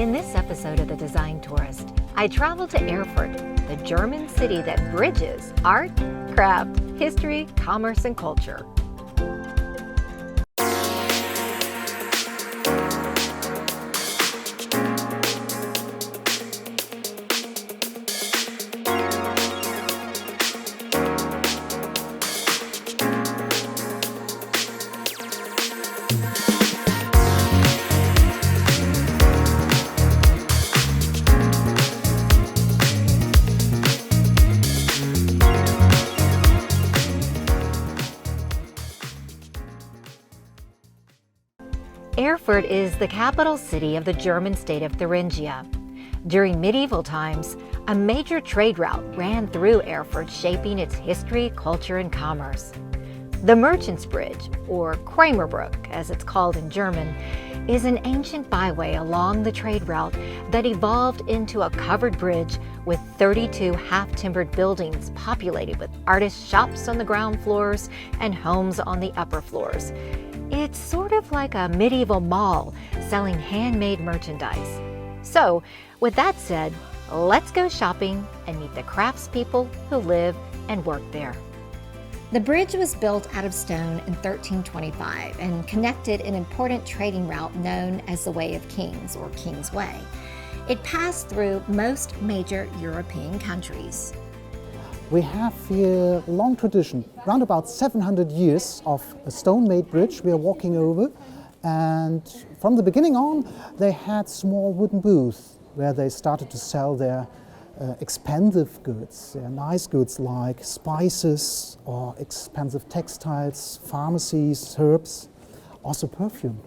In this episode of The Design Tourist, I travel to Erfurt, the German city that bridges art, craft, history, commerce, and culture. Erfurt is the capital city of the German state of Thuringia. During medieval times, a major trade route ran through Erfurt, shaping its history, culture, and commerce. The Merchants Bridge, or Kramerbrücke as it's called in German, is an ancient byway along the trade route that evolved into a covered bridge with 32 half-timbered buildings populated with artist shops on the ground floors and homes on the upper floors. It's sort of like a medieval mall selling handmade merchandise. So, with that said, let's go shopping and meet the craftspeople who live and work there. The bridge was built out of stone in 1325 and connected an important trading route known as the Way of Kings, or King's Way. It passed through most major European countries. We have here a long tradition, around about 700 years of a stone-made bridge we are walking over, and from the beginning on they had small wooden booths where they started to sell their expensive goods, their nice goods like spices or expensive textiles, pharmacies, herbs, also perfume.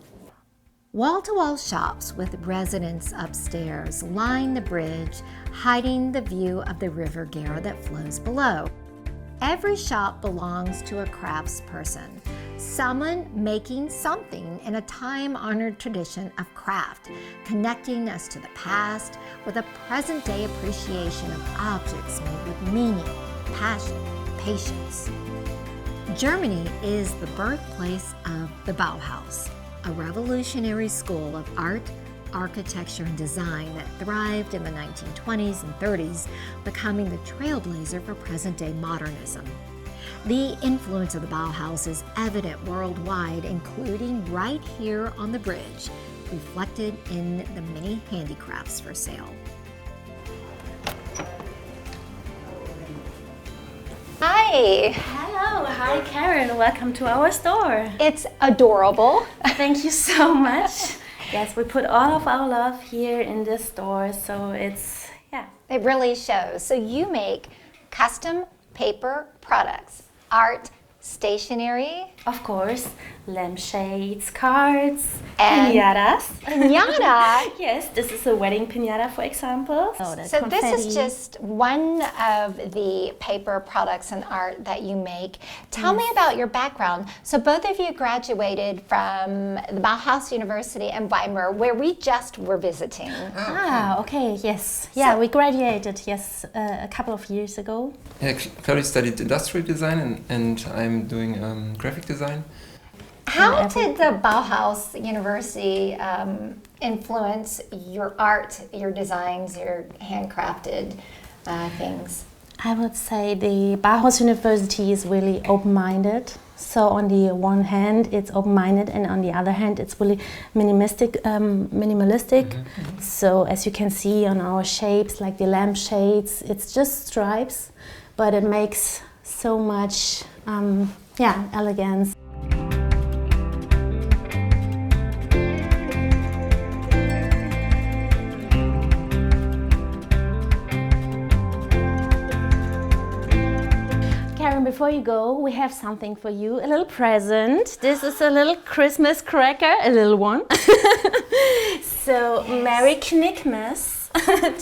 Wall-to-wall shops with residents upstairs line the bridge, hiding the view of the river Gera that flows below. Every shop belongs to a craftsperson, someone making something in a time-honored tradition of craft, connecting us to the past with a present-day appreciation of objects made with meaning, passion, patience. Germany is the birthplace of the Bauhaus, a revolutionary school of art, architecture, and design that thrived in the 1920s and 30s, becoming the trailblazer for present-day modernism. The influence of the Bauhaus is evident worldwide, including right here on the bridge, reflected in the many handicrafts for sale. Hi! Hello, hi Karen, welcome to our store. It's adorable. Thank you so much. Yes, we put all of our love here in this store, so it's, yeah. It really shows. So you make custom paper products, art, stationery. Of course, lampshades, cards, And pinatas. Pinata. Yes, this is a wedding pinata, for example. So this is just one of the paper products and art that you make. Tell me about your background. So both of you graduated from the Bauhaus University in Weimar, where we just were visiting. Ah, okay, yes. Yeah, we graduated, yes, a couple of years ago. Yeah, Clary studied industrial design and I'm doing graphic design. How did the Bauhaus University influence your art, your designs, your handcrafted things? I would say the Bauhaus University is really open-minded. So on the one hand, it's open-minded, and on the other hand, it's really minimalistic. So as you can see on our shapes, like the lampshades, it's just stripes, but it makes so much, elegance. Before you go, we have something for you, a little present. This is a little Christmas cracker, a little one. So, yes. Merry Knickmas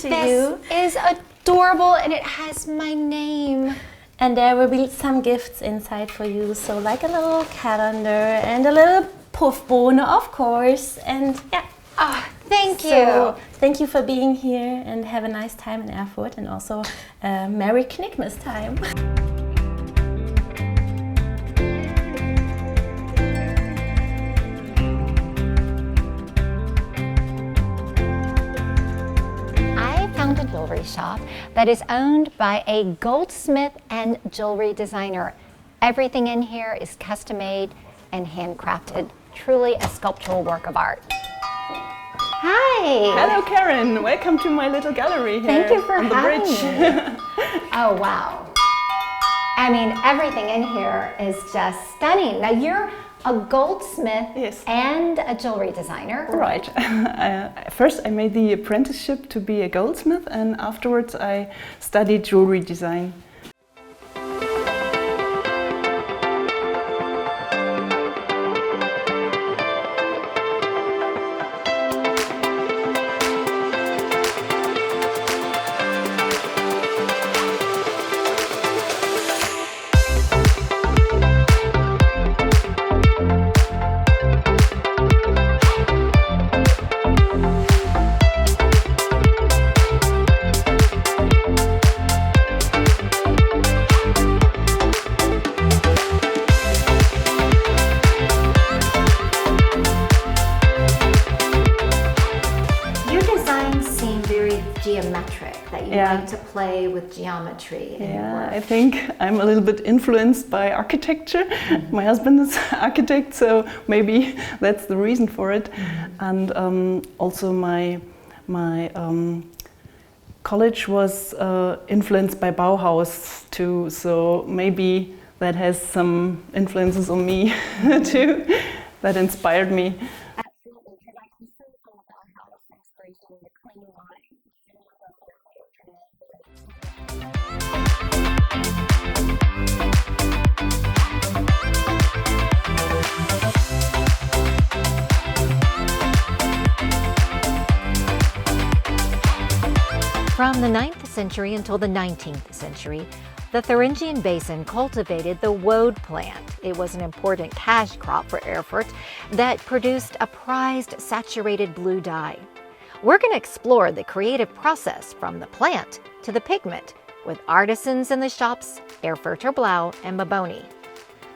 to you. This is adorable and it has my name. And there will be some gifts inside for you. So like a little calendar and a little puffbohne, of course. And yeah. Oh, thank you. So, thank you for being here and have a nice time in Erfurt, and also Merry Knickmas time. jewelry shop that is owned by a goldsmith and jewelry designer. Everything in here is custom made and handcrafted, truly a sculptural work of art. Hi! Hello Karen, welcome to my little gallery here. Thank you for on the having bridge. me. Oh wow. I mean, everything in here is just stunning. Now you're a goldsmith Yes. and a jewelry designer. Right. First I made the apprenticeship to be a goldsmith, and afterwards I studied jewelry design. Geometric, that you Yeah. like to play with geometry in your Yeah, work. I think I'm a little bit influenced by architecture. My husband is an architect, so maybe that's the reason for it. And also my college was influenced by Bauhaus too, so maybe that has some influences on me too, that inspired me. Absolutely, because I can see from the Bauhaus inspiration, the clean line. From the 9th century until the 19th century, the Thuringian Basin cultivated the woad plant. It was an important cash crop for Erfurt that produced a prized saturated blue dye. We're going to explore the creative process from the plant to the pigment with artisans in the shops Erfurter Blau and Maboni.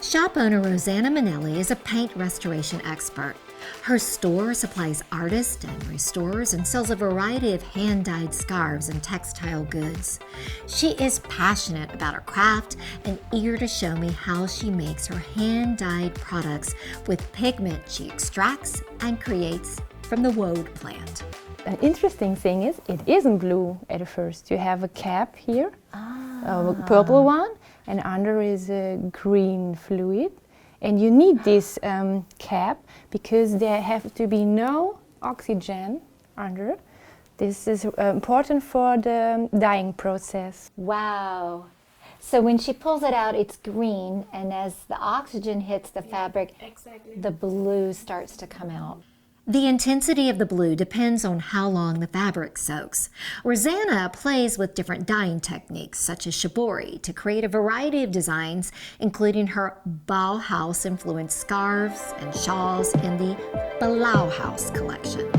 Shop owner Rosanna Manelli is a paint restoration expert. Her store supplies artists and restorers and sells a variety of hand-dyed scarves and textile goods. She is passionate about her craft and eager to show me how she makes her hand-dyed products with pigment she extracts and creates from the woad plant. An interesting thing is it isn't blue at first. You have a cap here, a purple one, and under is a green fluid. And you need this cap because there have to be no oxygen under. This is important for the dyeing process. Wow. So when she pulls it out, it's green, and as the oxygen hits the fabric, the blue starts to come out. The intensity of the blue depends on how long the fabric soaks. Rosanna plays with different dyeing techniques, such as shibori, to create a variety of designs, including her Bauhaus-influenced scarves and shawls in the Blau collection.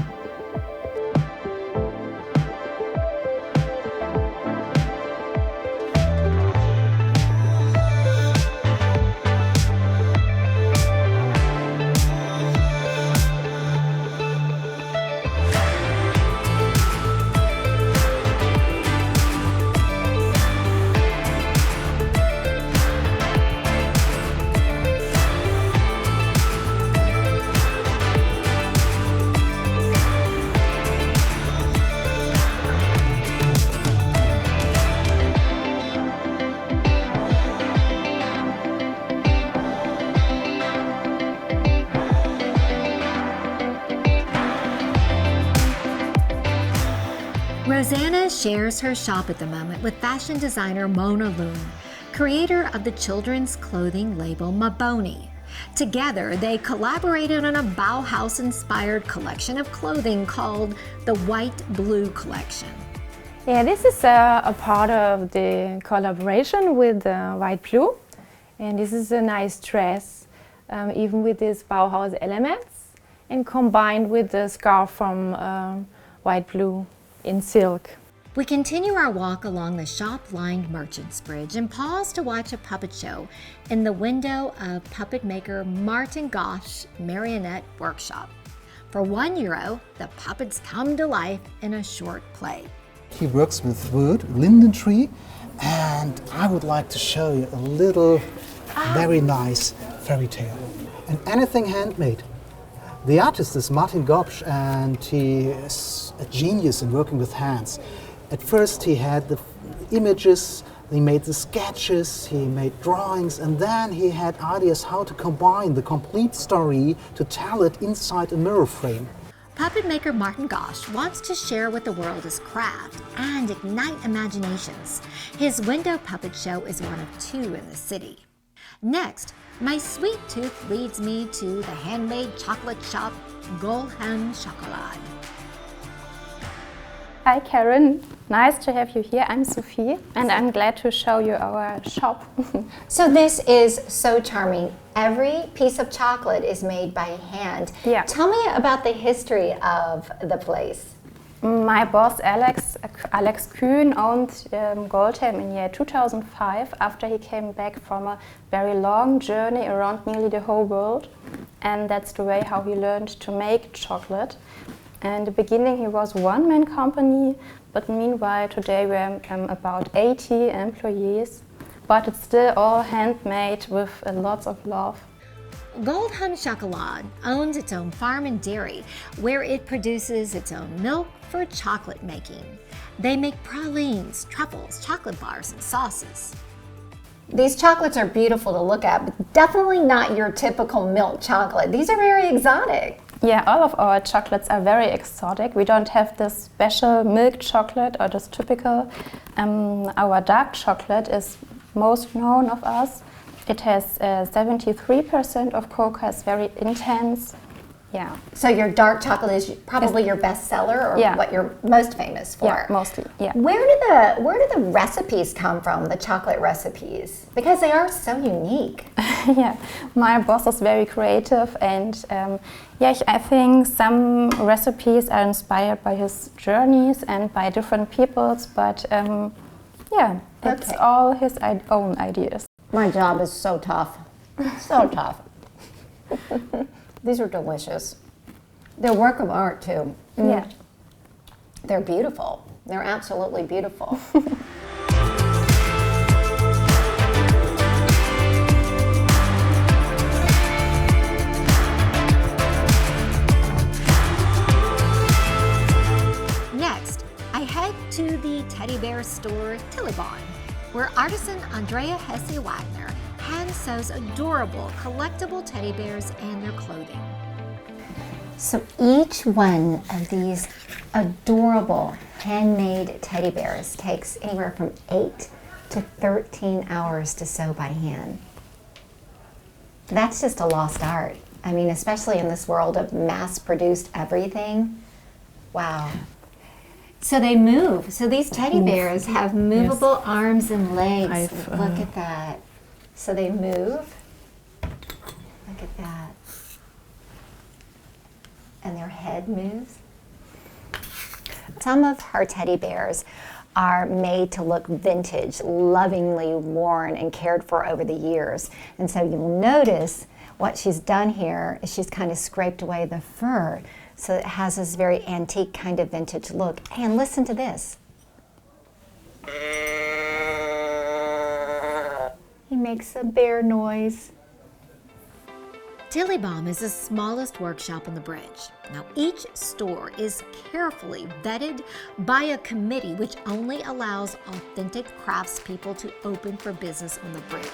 Rosanna shares her shop at the moment with fashion designer Mona Loon, creator of the children's clothing label Maboni. Together, they collaborated on a Bauhaus-inspired collection of clothing called the White Blue Collection. Yeah, this is a part of the collaboration with White Blue. And this is a nice dress, even with these Bauhaus elements, and combined with the scarf from White Blue in silk. We continue our walk along the shop-lined Merchants Bridge and pause to watch a puppet show in the window of puppet maker Martin Gosch's Marionette workshop. For €1, the puppets come to life in a short play. He works with wood, linden tree, and I would like to show you a little very nice fairy tale. And anything handmade. The artist is Martin Gobsch, and he is a genius in working with hands. At first he had the images, he made the sketches, he made drawings, and then he had ideas how to combine the complete story to tell it inside a mirror frame. Puppet maker Martin Gosch wants to share with the world his craft and ignite imaginations. His window puppet show is one of 2 in the city. Next, my sweet tooth leads me to the handmade chocolate shop, Goldhelm Schokolade. Hi Karen, nice to have you here. I'm Sophie and I'm glad to show you our shop. So this is so charming. Every piece of chocolate is made by hand. Yeah. Tell me about the history of the place. My boss Alex Kuhn owned Goldhelm in year 2005 after he came back from a very long journey around nearly the whole world, and that's the way how he learned to make chocolate. In the beginning he was one-man company, but meanwhile today we're about 80 employees, but it's still all handmade with lots of love. Goldhelm Schokolade owns its own farm and dairy, where it produces its own milk for chocolate making. They make pralines, truffles, chocolate bars, and sauces. These chocolates are beautiful to look at, but definitely not your typical milk chocolate. These are very exotic. Yeah, all of our chocolates are very exotic. We don't have this special milk chocolate or this typical. Our dark chocolate is most known of us. It has 73% of cocoa, it's very intense. Yeah. So your dark chocolate is probably your best seller, or what you're most famous for? Yeah, mostly, yeah. Where do the recipes come from, the chocolate recipes? Because they are so unique. Yeah, my boss is very creative, and I think some recipes are inspired by his journeys and by different peoples, but it's all his own ideas. My job is so tough, so tough. These are delicious. They're work of art too. Yeah. They're beautiful. They're absolutely beautiful. Next, I head to the teddy bear store Tilibom, where artisan Andrea Hesse-Wagner hand sews adorable collectible teddy bears and their clothing. So each one of these adorable handmade teddy bears takes anywhere from 8 to 13 hours to sew by hand. That's just a lost art. I mean, especially in this world of mass-produced everything. Wow. So they move. So these teddy bears have movable arms and legs. Look at that. So they move. Look at that. And their head moves. Some of her teddy bears are made to look vintage, lovingly worn and cared for over the years. And so you'll notice what she's done here is she's kind of scraped away the fur, so it has this very antique kind of vintage look. And listen to this. He makes a bear noise. Tilibom is the smallest workshop on the bridge. Now, each store is carefully vetted by a committee which only allows authentic craftspeople to open for business on the bridge.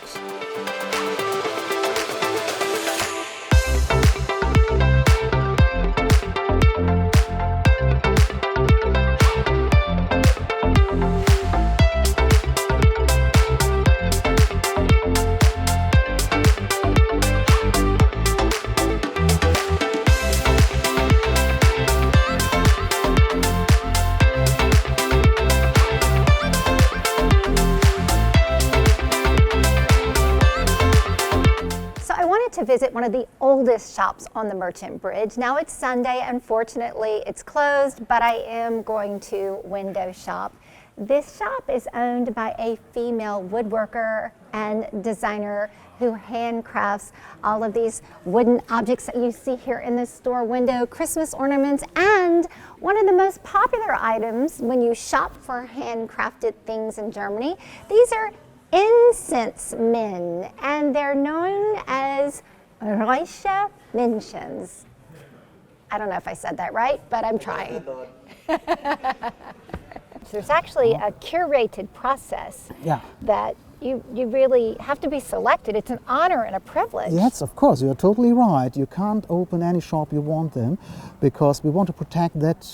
To visit one of the oldest shops on the Merchant Bridge. Now it's Sunday, unfortunately it's closed, but I am going to window shop. This shop is owned by a female woodworker and designer who handcrafts all of these wooden objects that you see here in the store window, Christmas ornaments, and one of the most popular items when you shop for handcrafted things in Germany. These are incense men, and they're known as reiche Menschen. I don't know if I said that right, but I'm trying. There's actually a curated process that you really have to be selected. It's an honor and a privilege. Yes, of course, you're totally right. You can't open any shop you want them because we want to protect that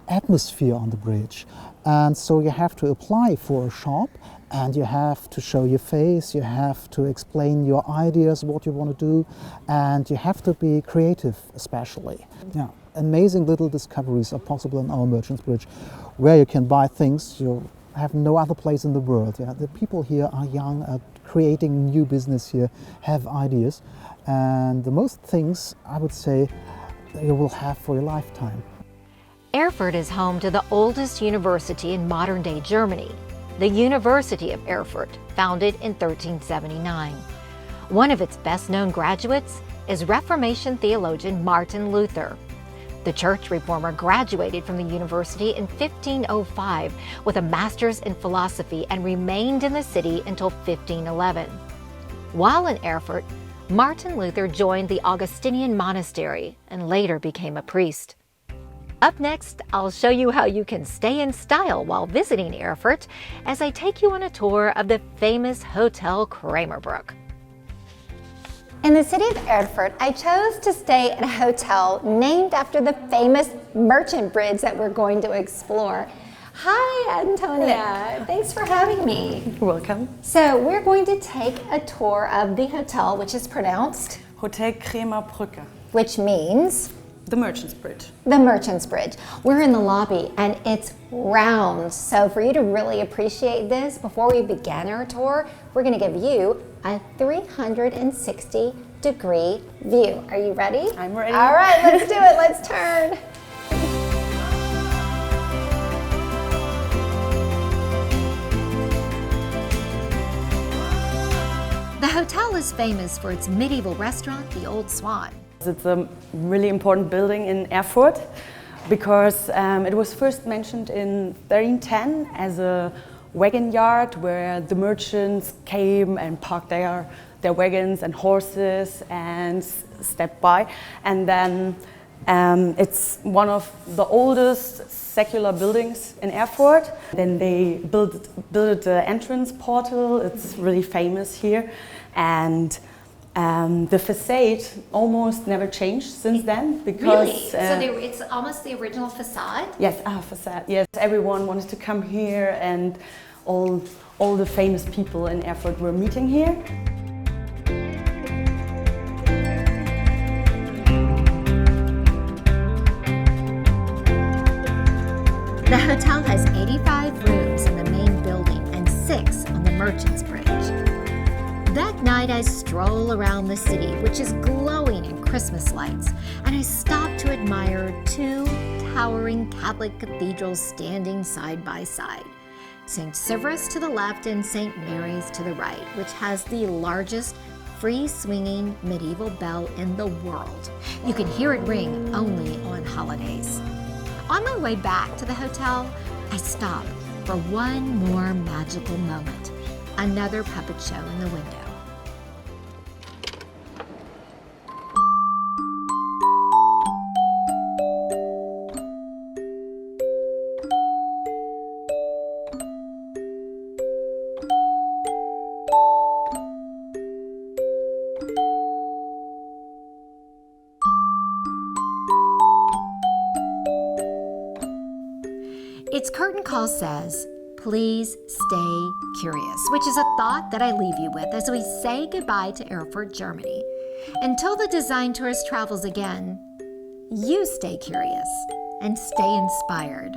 atmosphere on the bridge. And so you have to apply for a shop and you have to show your face, you have to explain your ideas, what you want to do, and you have to be creative especially. Yeah. Amazing little discoveries are possible in our Merchants Bridge, where you can buy things you have no other place in the world. Yeah? The people here are young, are creating new business here, have ideas, and the most things, I would say, you will have for your lifetime. Erfurt is home to the oldest university in modern-day Germany, the University of Erfurt, founded in 1379. One of its best-known graduates is Reformation theologian Martin Luther. The church reformer graduated from the university in 1505 with a master's in philosophy and remained in the city until 1511. While in Erfurt, Martin Luther joined the Augustinian monastery and later became a priest. Up next, I'll show you how you can stay in style while visiting Erfurt as I take you on a tour of the famous Hotel Kramerbrücke. In the city of Erfurt, I chose to stay at a hotel named after the famous merchant bridge that we're going to explore. Hi, Antonia. Hello. Thanks for having me. You're welcome. So we're going to take a tour of the hotel, which is pronounced Hotel Kramerbrücke, which means the Merchants Bridge. the Merchants Bridge. We're in the lobby and it's round. So for you to really appreciate this, before we begin our tour, we're going to give you a 360-degree view. Are you ready? I'm ready. All right, let's do it. Let's turn. The hotel is famous for its medieval restaurant, the Old Swan. It's a really important building in Erfurt because it was first mentioned in 1310 as a wagon yard where the merchants came and parked their wagons and horses and stepped by. And then it's one of the oldest secular buildings in Erfurt. Then they built the entrance portal. It's really famous here. And the facade almost never changed since then because it's almost the original facade? Yes, facade. Yes, everyone wanted to come here, and all the famous people in Erfurt were meeting here. The hotel has 85 rooms in the main building and 6 on the Merchants Bridge. That night I stroll around the city, which is glowing in Christmas lights, and I stop to admire 2 towering Catholic cathedrals standing side by side. St. Severus to the left and St. Mary's to the right, which has the largest free-swinging medieval bell in the world. You can hear it ring only on holidays. On my way back to the hotel, I stop for one more magical moment. Another puppet show in the window. Its curtain call says, "Please stay curious," which is a thought that I leave you with as we say goodbye to Erfurt, Germany. Until the Design Tourist travels again, you stay curious and stay inspired.